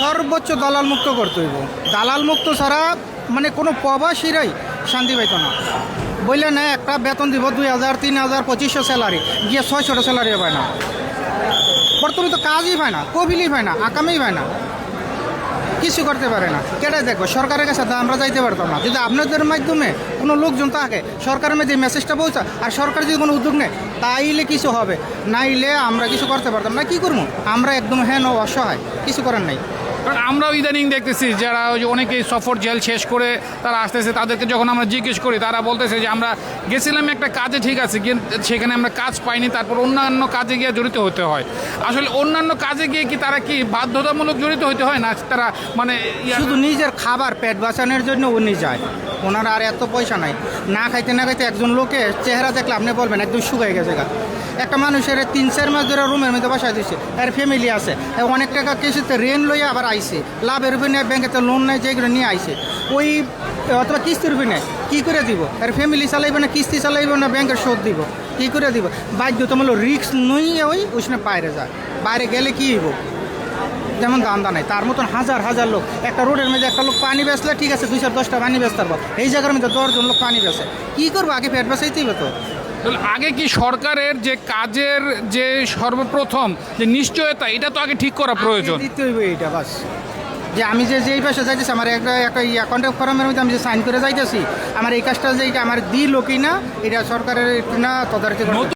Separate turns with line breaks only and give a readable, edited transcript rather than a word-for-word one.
সর্বোচ্চ দালাল মুক্ত করতে হইব। দালাল মুক্ত ছাড়া মানে কোনো প্রবাসীরাই শান্তি পাইত না। বললে না একটা বেতন দিব 2000, 3000, 2500 স্যালারি, গিয়ে 600 স্যালারিও পায় না। বর্তমানে তো কাজই পায় না, কবিলই পায় না, আকামেই পায় না, কিছু করতে পারে না। কেটে দেখবো সরকারের কাছে আমরা যাইতে পারতাম না যদি আপনাদের মাধ্যমে কোনো লোকজন থাকে, সরকারের মধ্যে মেসেজটা পৌঁছা, আর সরকার যদি কোনো উদ্যোগ নেয় তাইলে কিছু হবে, নাইলে আমরা কিছু করতে পারতাম না। কি করবো আমরা, একদম অসহায়, কিছু করার নাই।
কারণ আমরাও ইদানিং দেখতেছি যারা ওই যে অনেকেই সফর জেল শেষ করে তারা আসতেছে, তাদেরকে যখন আমরা জিজ্ঞেস করি তারা বলতেছে যে আমরা গেছিলাম একটা কাজে, ঠিক আছে, সেখানে আমরা কাজ পাইনি, তারপর অন্যান্য কাজে গিয়ে জড়িত হতে হয়। আসলে অন্যান্য কাজে গিয়ে কি তারা কি বাধ্যতামূলক জড়িত হতে হয় না, তারা মানে
শুধু নিজের খাবার পেট বাঁচানোর জন্য উনি যায়, ওনার আর এত পয়সা নাই। না খাইতে না খাইতে একজন লোকের চেহারা দেখলে আপনি বলবেন একদম শুকাই গেছে গা। একটা মানুষের 3-4 মাস ধরে রুমের মধ্যে বাসায় দিচ্ছে, এর ফ্যামিলি আছে, অনেক টাকা কিস্তিতে ঋণ লইয়া আবার আইছে, লাভের উপরে নেয়, ব্যাংকেতে লোন নেয়, যেগুলো নিয়ে আইছে ওই অথবা কিস্তির উপরে নেয়, কী করে দিব? এর ফ্যামিলি চালাইবে না, কিস্তি চালাইবে না, ব্যাংকের শোধ দিব, কী করে দিব? বাধ্যতামূলক রিস্ক নইয়ে ওই ওইখানে বাইরে যায়। বাইরে গেলে কী হইব? যেমন দান্দা নাই, তার মতন হাজার হাজার লোক। একটা রোডের মধ্যে একটা লোক পানি বেচলে ঠিক আছে, 210টা পানি বেচতে পারবো, এই জায়গার মধ্যে 10 জন লোক পানি বেচে, কী করবো? আগে পেট বেচাইতেই হতো।
আগে কি সরকারের যে কাজের যে সর্বপ্রথম যে নিশ্চয়তা, এটা তো আগে ঠিক করা প্রয়োজন।
দিতে হইব এইটা বাস, যে আমি যেই পাশে যাইতেছি, আমার একটা কন্ট্যাক্ট ফর্মের মধ্যে আমি যে সাইন করে যাইতেছি, আমার এই কাজটা যে আমার দিল কি না, এটা সরকারের একটু না তদারকি।